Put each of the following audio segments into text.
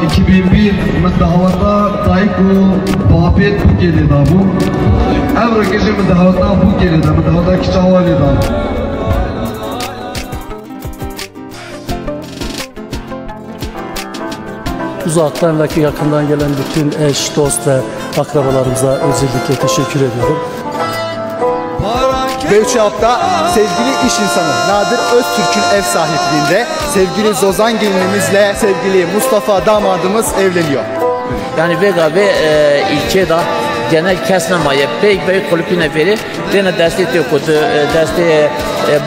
2001 متدهوتا تايكو بابيت بوكيلي دابو أمر كيشي متدهوتا بوكيلي دا متدهوتا كيشاوالي دا Uzaktan ve yakından gelen bütün eş, dost ve akrabalarımıza özellikle teşekkür ediyorum. Beyçap'ta sevgili iş insanı Nadir Öztürk'ün ev sahipliğinde sevgili Zozan gelinimizle sevgili Mustafa damadımız evleniyor. Yani Vega ve ilçe da genel kesnemaye bey kulübüne veri dene desteği okudu desteği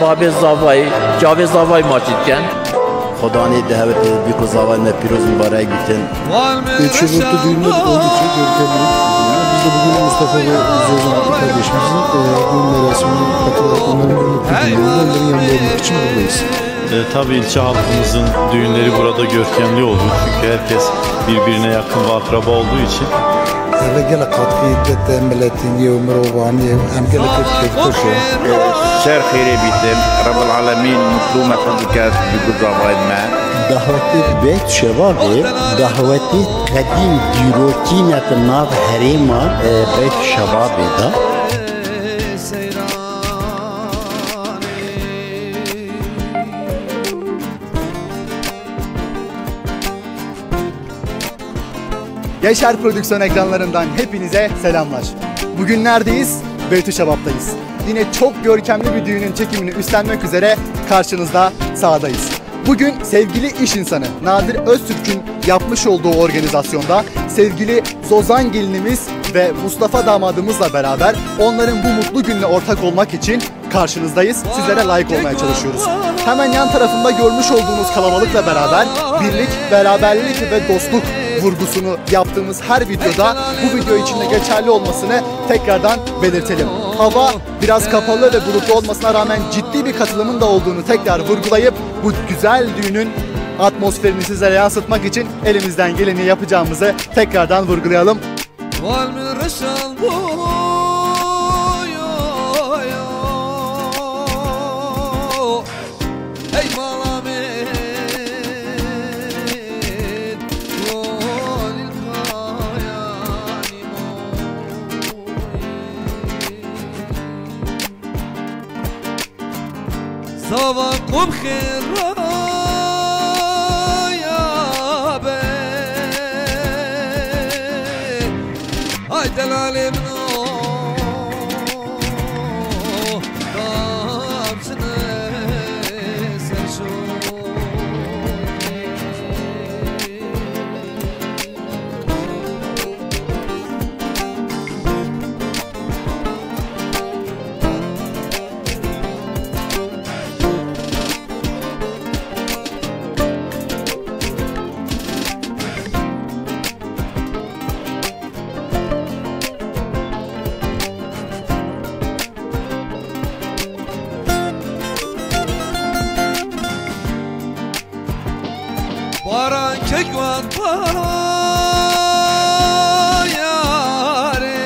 Babi Zavay, Cavez Zavay maçıkken. Xodani davet bir kuzavay ne piroz mübarek bitin. Ölçüvurtlu düğünler oldukça görkemli. Biz de bugün Mustafa ve Zozan kardeşimizin düğün merasimine katılarak onların mutlu günlerinde onların yanında olmak için buradayız. Tabii ilçe halkımızın düğünleri burada görkemli olur. Çünkü herkes birbirine yakın ve akraba olduğu için. Gele katkı milletin yevmirovani hem gele kutlu Şer khiri bitim. Rabbul alemin mutlu mefadikat bir kuzavay me. Daveti beyt şevabi, daveti kadim dirotinet nav herema beyt şevabi da. Yaşar Prodüksiyon ekranlarından hepinize selamlar. Bugün neredeyiz? Beytüşşebap'tayız. Yine çok görkemli bir düğünün çekimini üstlenmek üzere karşınızda sahadayız. Bugün sevgili iş insanı Nadir Öztürk'ün yapmış olduğu organizasyonda sevgili Zozan gelinimiz ve Mustafa damadımızla beraber onların bu mutlu gününe ortak olmak için karşınızdayız. Sizlere layık olmaya çalışıyoruz. Hemen yan tarafında görmüş olduğunuz kalabalıkla beraber birlik, beraberlik ve dostluk vurgusunu yaptığımız her videoda bu video içinde geçerli olmasını tekrardan belirtelim. Hava biraz kapalı ve bulutlu olmasına rağmen ciddi bir katılımın da olduğunu tekrar vurgulayıp bu güzel düğünün atmosferini sizlere yansıtmak için elimizden geleni yapacağımızı tekrardan vurgulayalım. صباكم خير يا بي هاي دلالي منو دام سنة سرشو Baran kekvan yare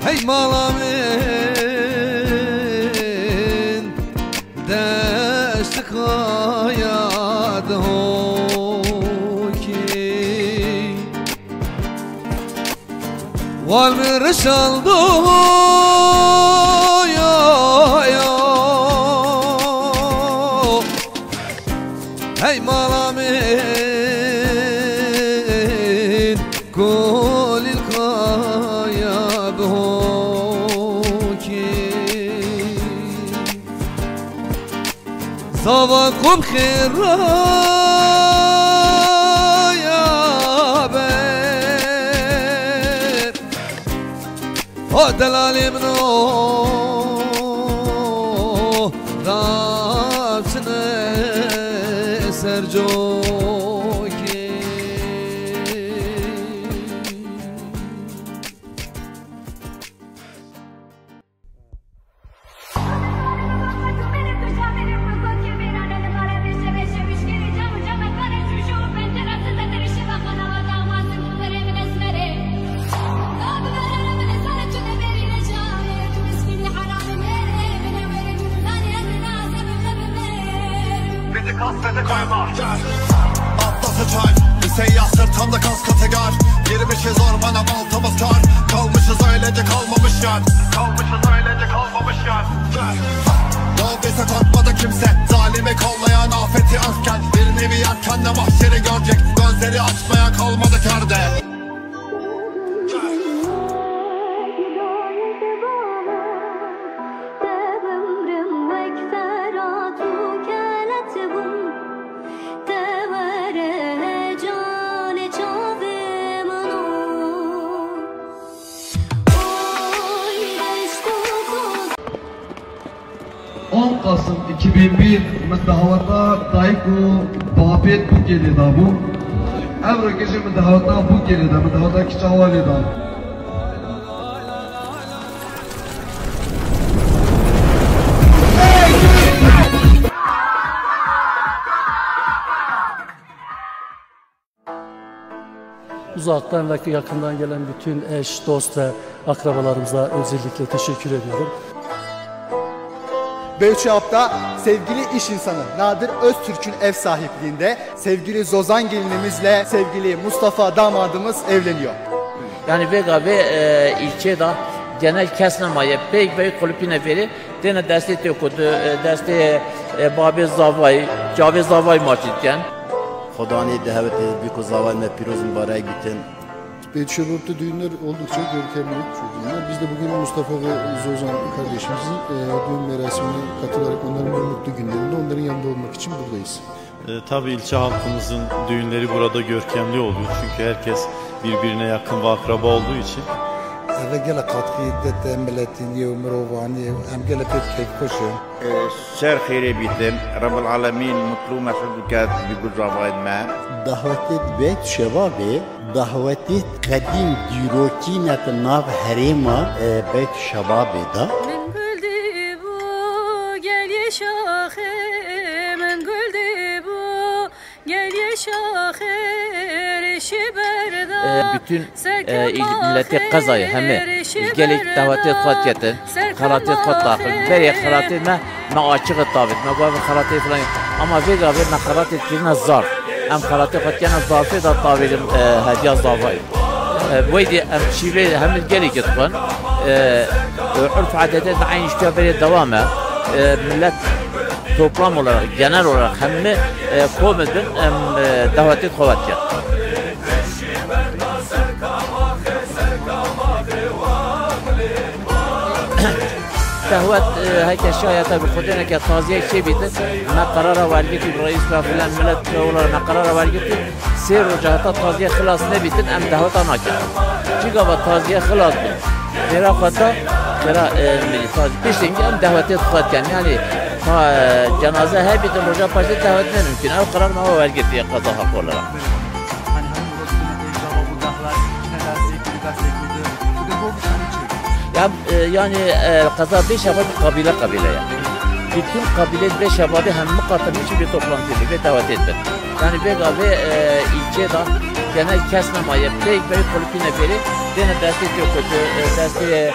hey malamin dest kayad hoki wal mirsaldo hey malamin kol ilkaya bhoki zavakum khira ya ber o delalim no rapsne Sergio hasrete koyma. Atlası çay, bir seyyah sırtımda kas kategar. Girmişiz ormana baltamız kar. Kalmışız öylece kalmamış yer. Kalmışız öylece kalmamış yer. Doğduysa korkmadı kimse. Zalimi kollayan afeti özken. Bir nevi yerken de mahşeri görecek. Gözleri açmaya kalmadı kerde. Kasım 2001 müdahavatta Dayku Babet bu geldi da bu. Evre gece müdahavatta bu geldi da müdahavatta kiçavali da. Uzaktan ve yakından gelen bütün eş, dost ve akrabalarımıza özellikle teşekkür ediyorum. Beytüşehap'ta sevgili iş insanı Nadir Öztürk'ün ev sahipliğinde sevgili Zozan gelinimizle sevgili Mustafa damadımız evleniyor. Yani Vegabe ilçe da genel kesnemaye pek kulüpüne veri dene desteği okudu desteği Babi Zavay Cavi Zavay maçıkken. Xodani davet edip Zavay ve Piroz mübarek bitin. Beytüşehap'ta düğünler oldukça görkemli düğünler. Biz de bugün Mustafa ve Zozan kardeşimizin düğün merasimine katılarak onların bu mutlu günlerinde onların yanında olmak için buradayız. Tabii ilçe halkımızın düğünleri burada görkemli oluyor. Çünkü herkes birbirine yakın ve akraba olduğu için. Eve gele katkıyı da milletini, Mirovani, hem gele pek keyif koşuyor. Ser khiri bitim. Rabbul Alamin mutlu mesut dukat bi Zavay ma. Davetet Beytüşehap'ı davetet kadim dirokinet nav herema Beytüşehap'ı da. Bütün milleti kazayı hem gelik daveti katiyetin karate katla beri karate ma açık davet ma bu karate falan ama vega ve ma karate kirna zar am karate katiyana zarfı da tabirim hediye zavay ويدي شيء هم الجري كتبان عرف عادات عين iştibari devamı millet toplam olarak genel olarak hem komedin hem daveti kuvvetli. تهوت هيك الشاية بخدنا كتازية شيء بيت ما قرار والجتي الرئيس فلان ملت ولا ما قرار والجتي سير وجهات تازية خلاص نبيت أم تهوت أنا كذا شيء قبل تازية خلاص بيت ترى خطأ ترى بيشتين أم تهوت خط يعني جنازة هاي بيت الرجال باش تهوت ممكن أو قرار ما هو والجتي قضاها كلها yani kaza 5 şabab kabile yani. Bütün kabile 5 şababı hem katılmış bir toplantıydı ve davet etti. Yani Begabe ilçe da genel kesnemaye pek kulüpüne veri dene desteği okudu desteği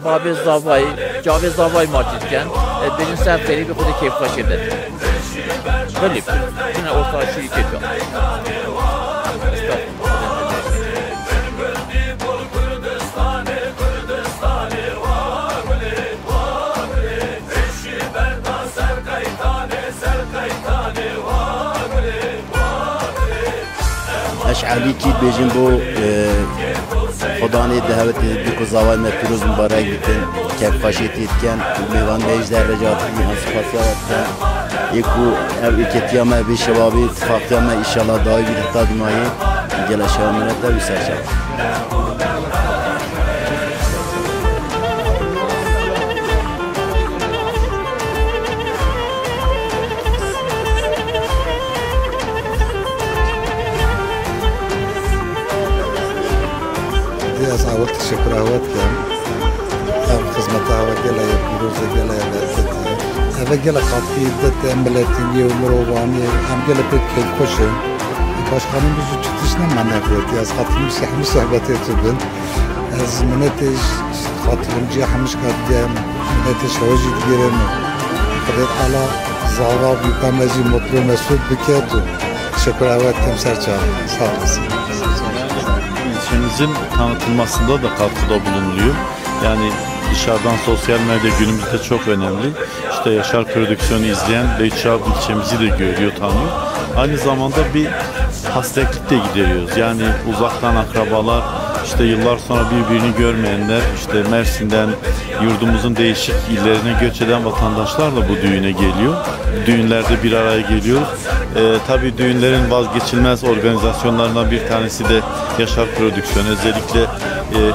Babi Zavay Cavi Zavay maçıkken birinci seferi bir kudu keyif kaçırdı. Böyle yine orta şey yapıyor. اشعری کی بیشتر بو خدای دعوت edip Zavay ve Piroz mübarek bitin kefkaşet etken mevan beş dereceatı hasfasiyata eku ev iketiyame bir şebabi faktiyame inşallah daha bir hatta dünyayı gelaşamına da üserşe. از اول تشکر آوت کردم. هم خدمت آوت گله یا پیروز گله یا لذت. اول گله خاطری دت ملتینی و مروانی هم گله پک کل کشه. başkanım bizi tutuşuna maneviyeti az katılmış yahmış sohbet ettim. Az minneteş katılımcı yahmış kadem minneteş hoji diyelim. Kadar ala Zava büyükanmacı mutlu mesut büketü. Şükür evet temserçi. Sağ olasın. İlçemizin tanıtılmasında da katkıda bulunuluyor. Yani dışarıdan sosyal medya günümüzde çok önemli. İşte Yaşar Prodüksiyonu izleyen Beytüşehir ilçemizi de görüyor, tanıyor. Aynı zamanda bir hasretlik de gideriyoruz. Yani uzaktan akrabalar, işte yıllar sonra birbirini görmeyenler, işte Mersin'den yurdumuzun değişik illerine göç eden vatandaşlar da bu düğüne geliyor. Düğünlerde bir araya geliyoruz. Tabii düğünlerin vazgeçilmez organizasyonlarından bir tanesi de Yaşar Prodüksiyon. Özellikle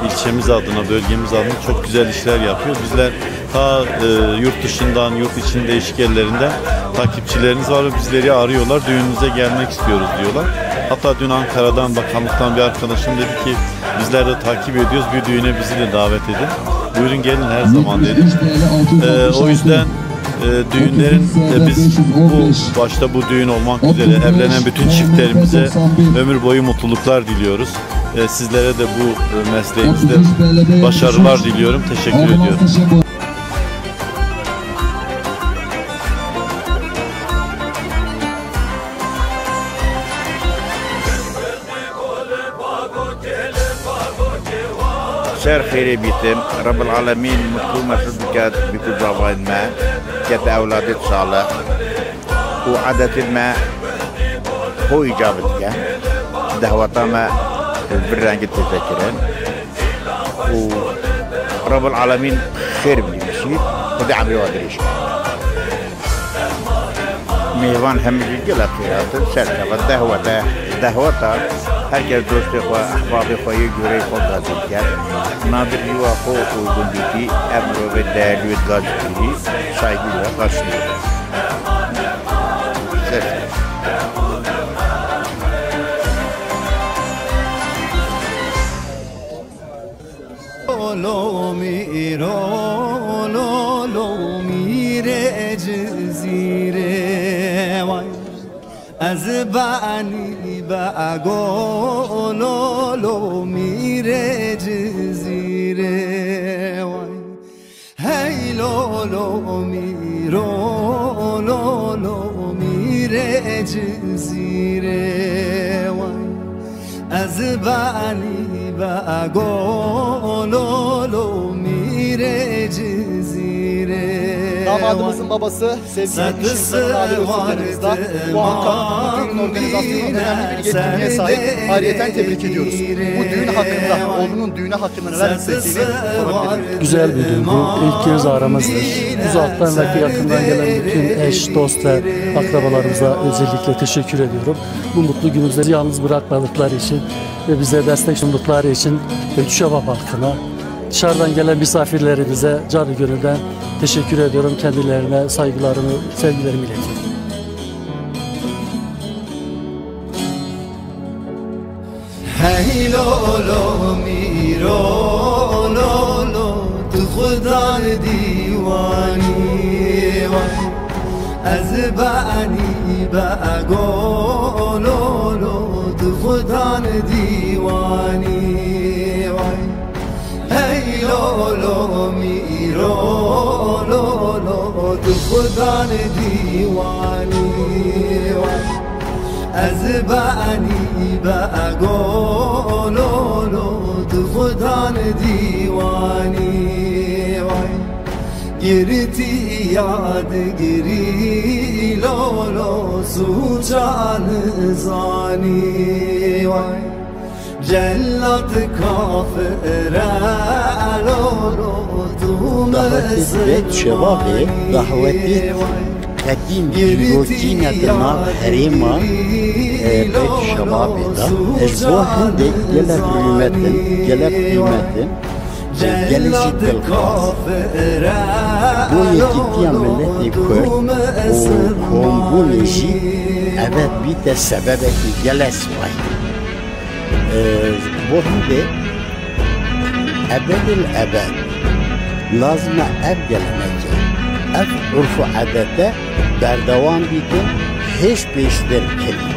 ilçemiz adına, bölgemiz adına çok güzel işler yapıyor. Bizler ta yurt dışından, yurt içinin değişik yerlerinden takipçileriniz var ve bizleri arıyorlar. Düğününüze gelmek istiyoruz diyorlar. Hatta dün Ankara'dan, bakanlıktan bir arkadaşım dedi ki bizler de takip ediyoruz, bir düğüne bizi de davet edin. Buyurun gelin her zaman dedim. O yüzden düğünlerin biz başta bu düğün olmak üzere evlenen bütün çiftlerimize ömür boyu mutluluklar diliyoruz. Sizlere de bu mesleğinizde başarılar diliyorum. Teşekkür ediyorum. شهر خيري بيتم رب العالمين مثل ما شربكات بكل زواين ما كت أولادي صالح وعادة ما هو إجابتك دهوة ما البرانج تذكرين ورب العالمين خير من المشي ودعم يوادريش ميوان هم جيلا خيرات سرقة دهوة herkes dostu ve ahbabı koyu göre kodladı ki nadir yuva uygun değil emre ve değerli ve gazete saygıyla karşılıyor. از بانی با گلولو میره جزیره وای هی لولو میرو لولو میره جزیره وای از بانی با گلولو میره جزیره Damadımızın babası sevgili Nişin Ali Özgürlerimizde bu düğün organizasyonunda önemli bir yetkinliğe sahip. Ayrıyeten tebrik ediyoruz. Bu düğün hakkında, oğlunun düğünü hakkında neler hissettiğini sorabilirim. Güzel bir düğün bu. İlk kez aramızdır. Uzaktan ve yakından gelen bütün eş, dost ve akrabalarımıza özellikle teşekkür ediyorum. Bu mutlu günümüzde yalnız bırakmadıkları için ve bize destek sundukları için Beytüşehir halkına, dışarıdan gelen misafirlerimize canı gönülden teşekkür ediyorum. Kendilerine saygılarımı, sevgilerimi iletiyorum. Hey lolo miro lolo tu khudan divani az bani ba lolo tu khudan divani hey lolo miro lolo tu khudan divani از بانی با گلولو تو خودان دیوانی گرتی یاد گری لولو سوچان زانی جلت کافر لولو تو مسلمانی قدیم روتین دنار حریما Beyt Şebabi'da bu hindi gele hürmetin gelişi telkaf bu yekitiya milleti Kürt o kombulişi evet bir de sebebeki geles var bu hindi ebedil ebed lazım ev gelenece ev urfu adete berdevam bitin hiç peşler kelim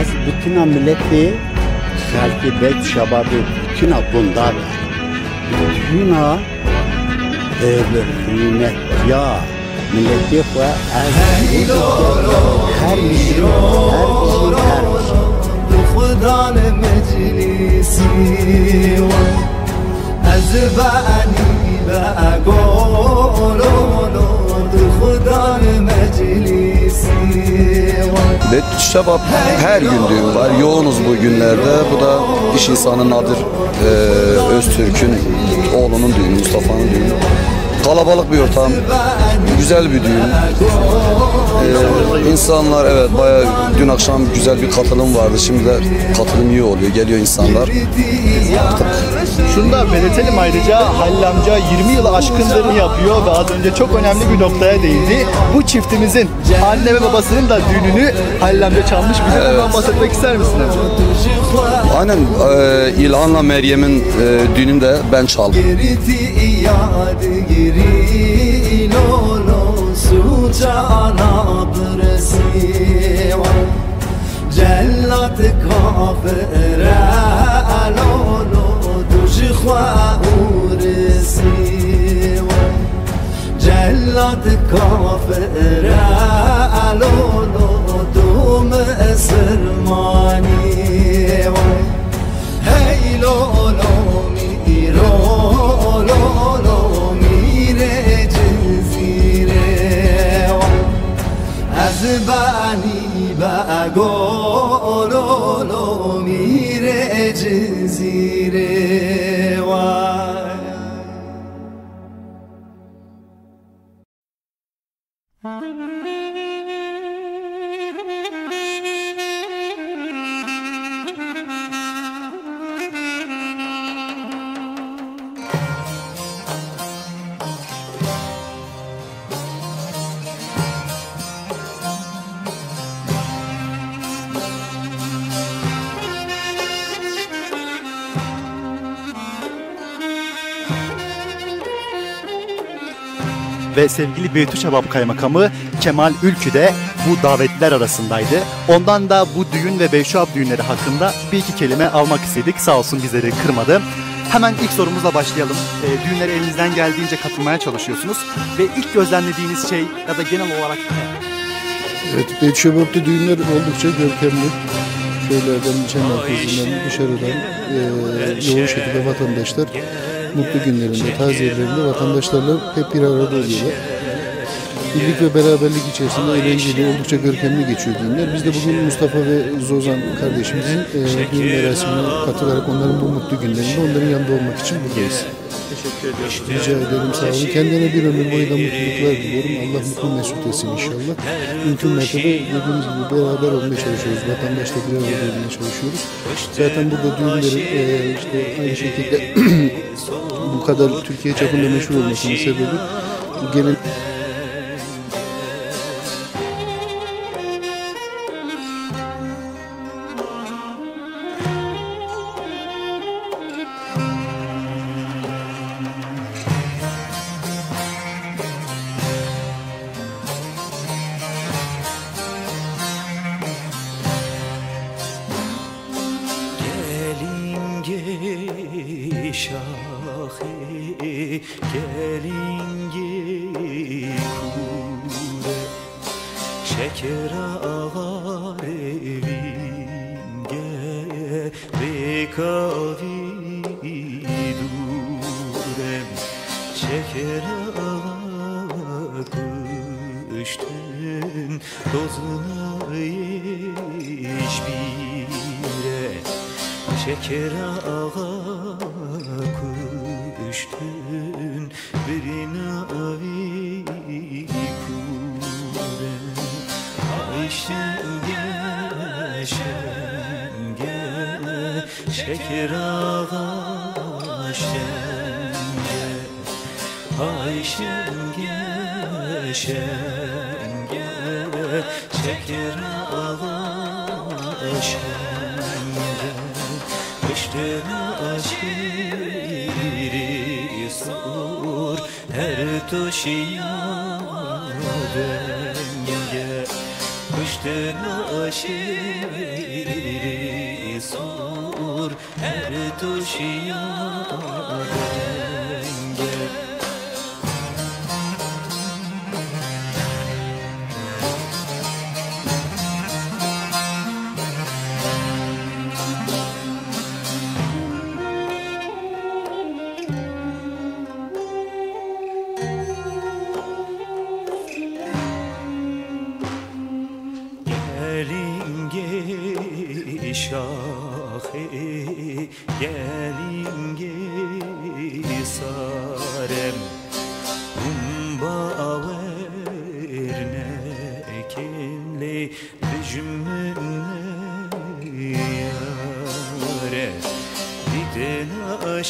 از bütün milleti خلق Beyt Şebabi bütün bunda bütün hürmet ya milleti ve her Müslüman, her خدان مجلسی از بانی بگولونو خدان مجلسی Şebap her gün düğün var. Yoğunuz bu günlerde. Bu da iş insanı Nadir Öztürk'ün oğlunun düğünü, Mustafa'nın düğünü. Kalabalık bir ortam, güzel bir düğün. İnsanlar evet bayağı dün akşam güzel bir katılım vardı. Şimdi de katılım iyi oluyor. Geliyor insanlar. Şunu da belirtelim ayrıca Halil amca 20 yılı aşkındır yapıyor ve az önce çok önemli bir noktaya değindi. Bu çiftimizin anne ve babasının da düğününü Halil amca çalmış. Bize bundan bahsetmek ister misin? Aynen İlhan'la Meryem'in düğününü de ben çaldım. جلت کافره الانو دشخورسی جلت کافره الانو دوم سرمانی هی لولو میرو لولو میره جزیره از بانی بگولونو میره جزیره Ve sevgili Beytüşebap Kaymakamı Kemal Ülkü de bu davetliler arasındaydı. Ondan da bu düğün ve Beytüşebap düğünleri hakkında bir iki kelime almak istedik. Sağ olsun bizleri kırmadı. Hemen ilk sorumuzla başlayalım. Düğünlere elinizden geldiğince katılmaya çalışıyorsunuz. Ve ilk gözlemlediğiniz şey ya da genel olarak ne? Evet, Beytüşebap'ta düğünler oldukça görkemli. Köylerden, ilçe merkezinden, dışarıdan yoğun şekilde vatandaşlar mutlu günlerinde, taziyelerinde vatandaşlarla hep bir arada oluyorlar. Birlik ve beraberlik içerisinde eğlenceli, oldukça görkemli geçiyor düğünler. Biz de bugün Mustafa ve Zozan kardeşimizin düğün merasimine katılarak onların bu mutlu günlerinde onların yanında olmak için buradayız. Teşekkür ediyorum. Rica ederim, sağ olun. Kendine bir ömür boyu da mutluluklar diliyorum. Allah mutlu mesut etsin inşallah. Mümkün mertebe dediğimiz gibi beraber olmaya çalışıyoruz. Vatandaşla bir arada olmaya çalışıyoruz. Zaten burada düğünlerin işte aynı şekilde bu kadar Türkiye çapında meşhur olmasının sebebi gelen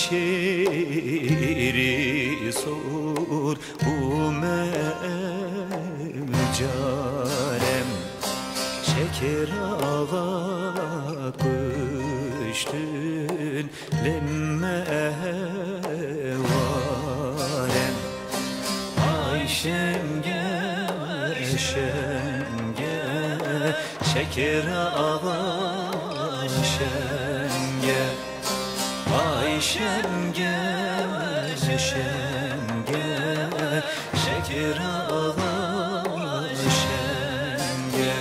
şiiri sor bu mecarem şeker ağa kuştun lemme varem ay şenge şenge şeker ağa şenge ay şenge şenge şeker ağa şenge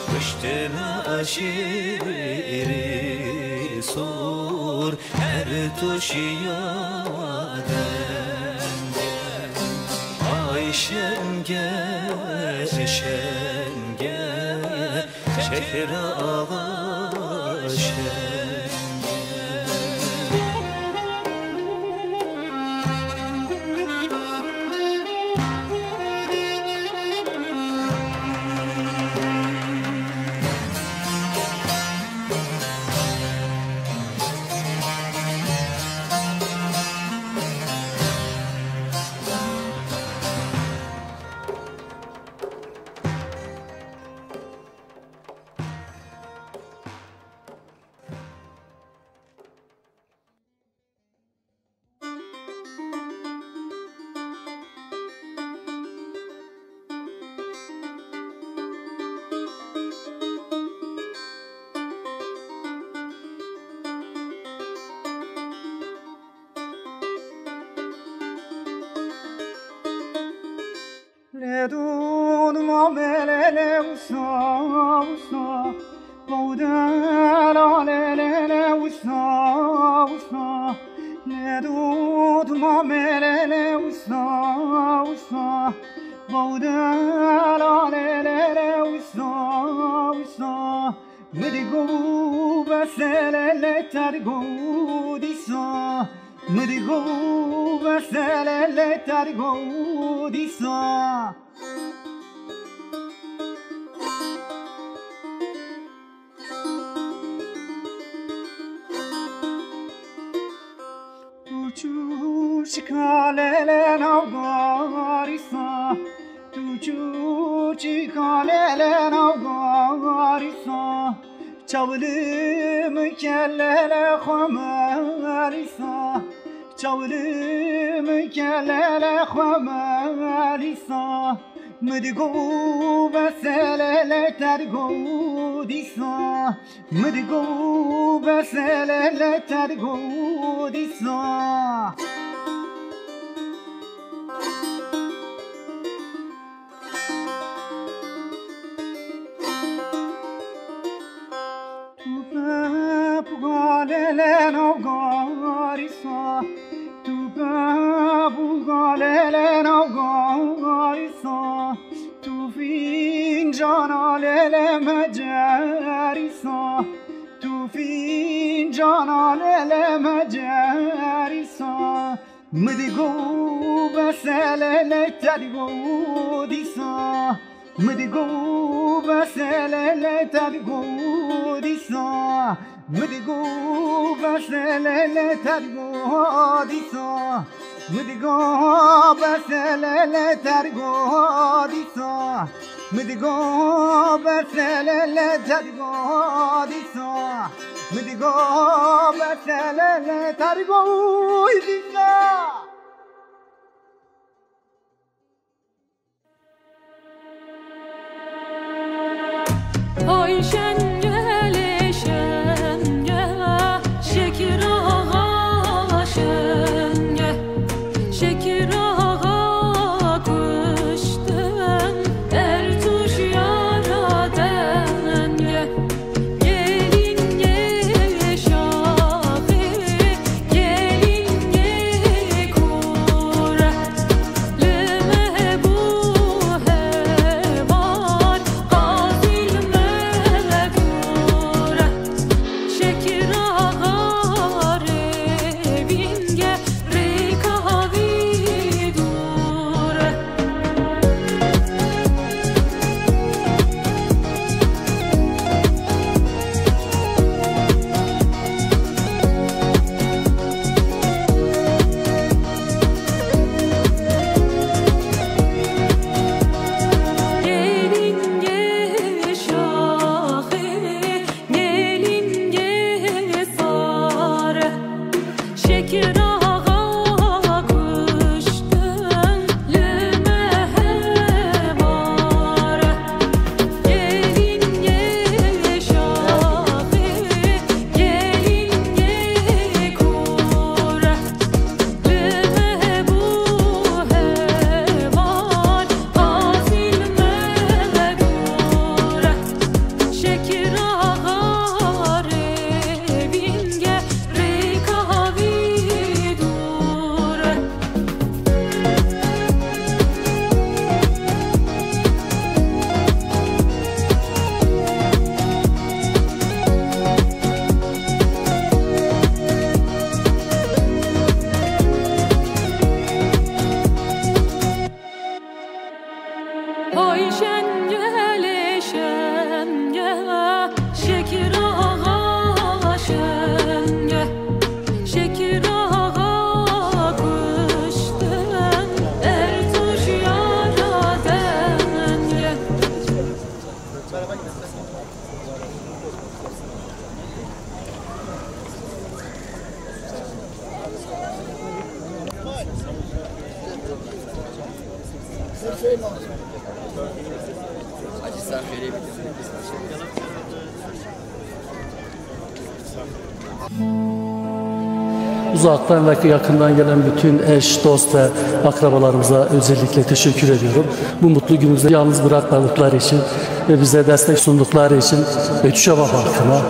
kuştun aşiri sor her tuşiyadende ay şenge şenge şeker ağa şenge Le don mamelele usa usa Baudela lele usa usa Le don mamelele usa usa Baudela lele usa usa Medigo baselele targo disa Medigo baselele targo disa Tu çıkalele navgarisa Tu çıkalele navgarisa Çavlım kellele xamarisa Çavlım kellele xamarisa Mdigo beselele tergo disa Mdigo beselele tergo disa Pugalele navgarisa Tu pugalele navgarisa Tu fincana lele mecerisa Tu fincana lele mecerisa Mdigo beselele tergo disa Mdigo beselele tergo disa Mdigo beselele tergo disa Mdigo beselele tergo disa Mdigo beselele tergo disa Mdigo beselele tergo disa Ay şenge şenge şeker ağa şenge şeker ağa kuştan ertuş yara denge gelin ye şahı gelin ye şengele şenge şekir ağa şenge şekir ağa kuştum ertuş yara denge. Uzaktan ve yakından gelen bütün eş, dost ve akrabalarımıza özellikle teşekkür ediyorum. Bu mutlu günümüzde yalnız bırakmadıkları için ve bize destek sundukları için Beytüşehir halkına,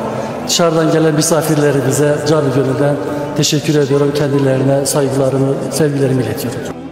dışarıdan gelen misafirlerimize canı gönülden teşekkür ediyorum. Kendilerine saygılarımı, sevgilerimi iletiyorum.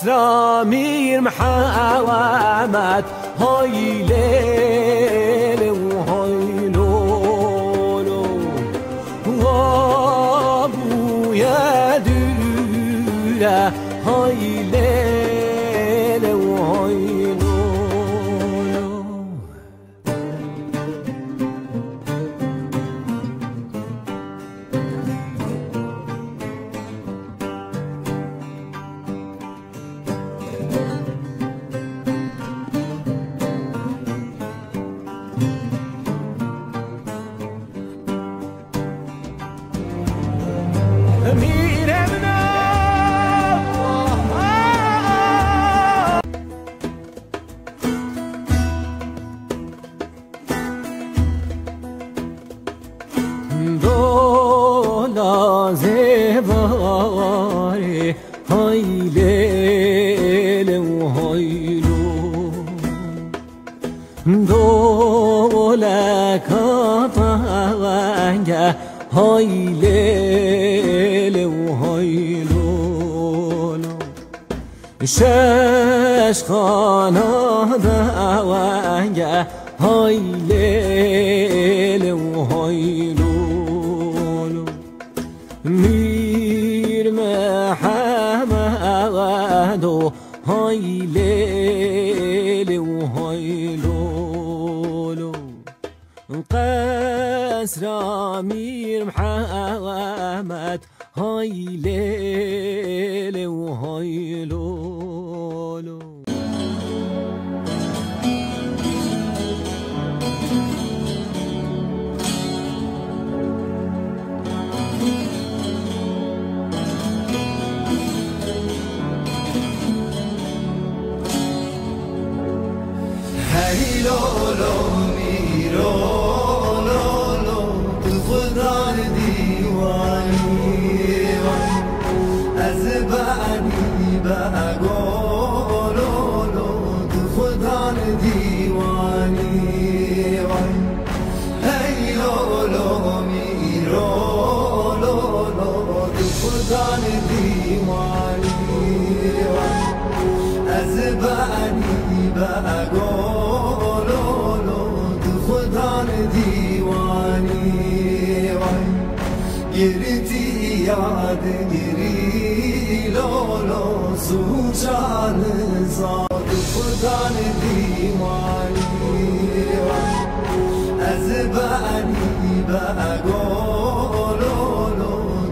قسرامير محاومات هاي ليل وهاي لولو وابو يا دولا هاي ليل وهاي لولو زباري هاي ليل وهاي دولا كطانجا هاي ليل وهاي لولو شاش خانا دوانجا هاي ليل وهاي لولو مير محمد هاي ليل وهاي لولو قسرا مير محمد هاي ليل وهاي لولو لولو میرو لولو تو خدا دیوانی از بانی بگولولو تو خودان دیوانی هی لولو میرولولو تو خودان دیوانی از بانی بگولولو تو خودان دیوانی گریتی یاد گری لولو سوچان زاد خودان دیوانی از بانی بگولولو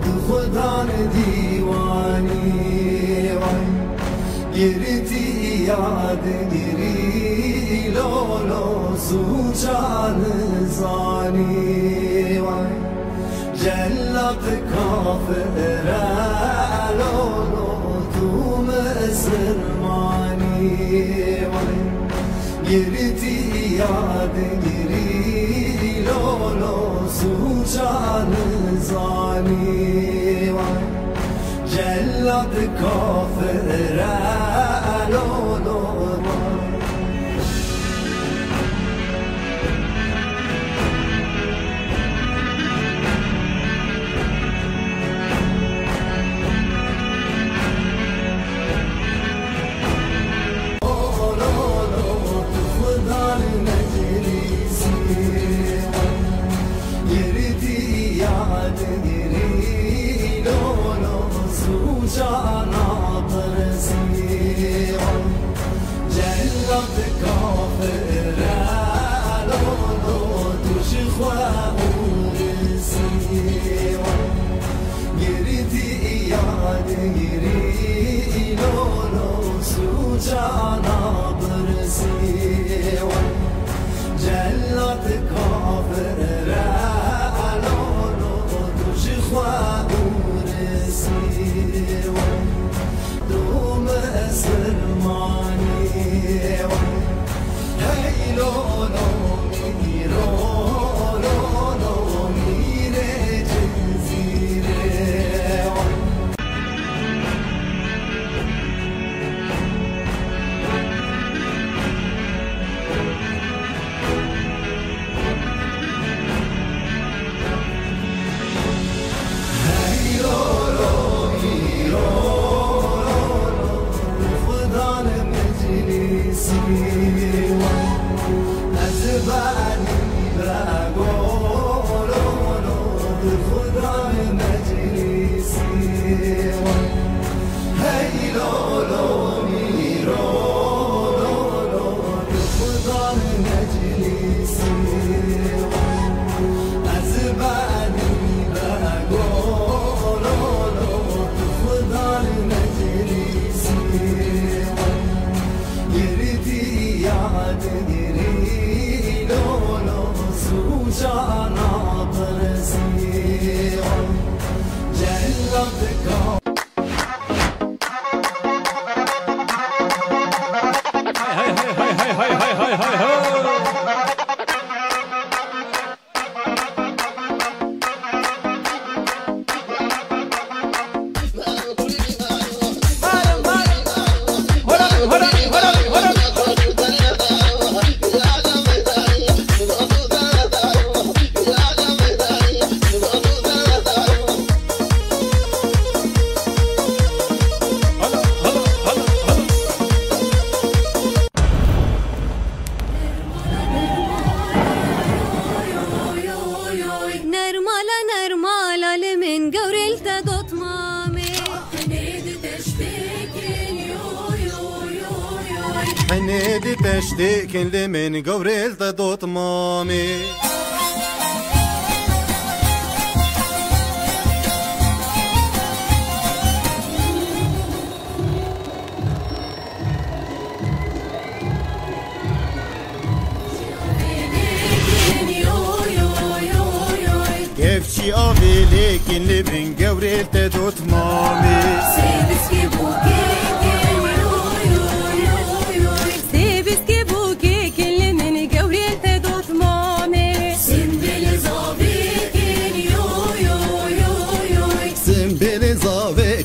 تو خودان دیوانی گریتی یاد گری لولو سوچان زانی جلت کافر لولو تو مسلمانی گریتی یاد گری لولو سوچان زانی جلت کافر لولو جانا برسی جلت کافر لولو توش خورسی گریتی یاد گری لولو سو جانا برسی جلت کافر لولو توش خورسی دوم سلمانی هی لولو میرولولو میره جزیره هی لولو از بانی بگولولو خدای مجلسی هی لولو میرولولو خدای مجلسی از بانی بگولولو خدای مجلسی یاد گری لولو سوچانا برسی جلت کا حنيدي تشتيك لمن قوريل تدوت مامي كيف شي أبي لكن لمن قوريل تدوت مامي سيبسكي بوكي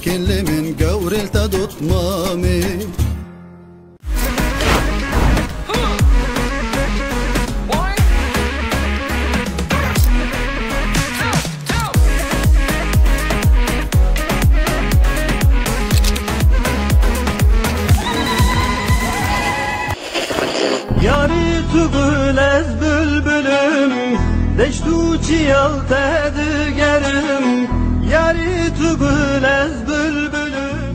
كل من قوري gavril ta tutmami Yari tugul ez bülbülüm Deştu çiyal tedir gerim Yari tugul ez bülbülüm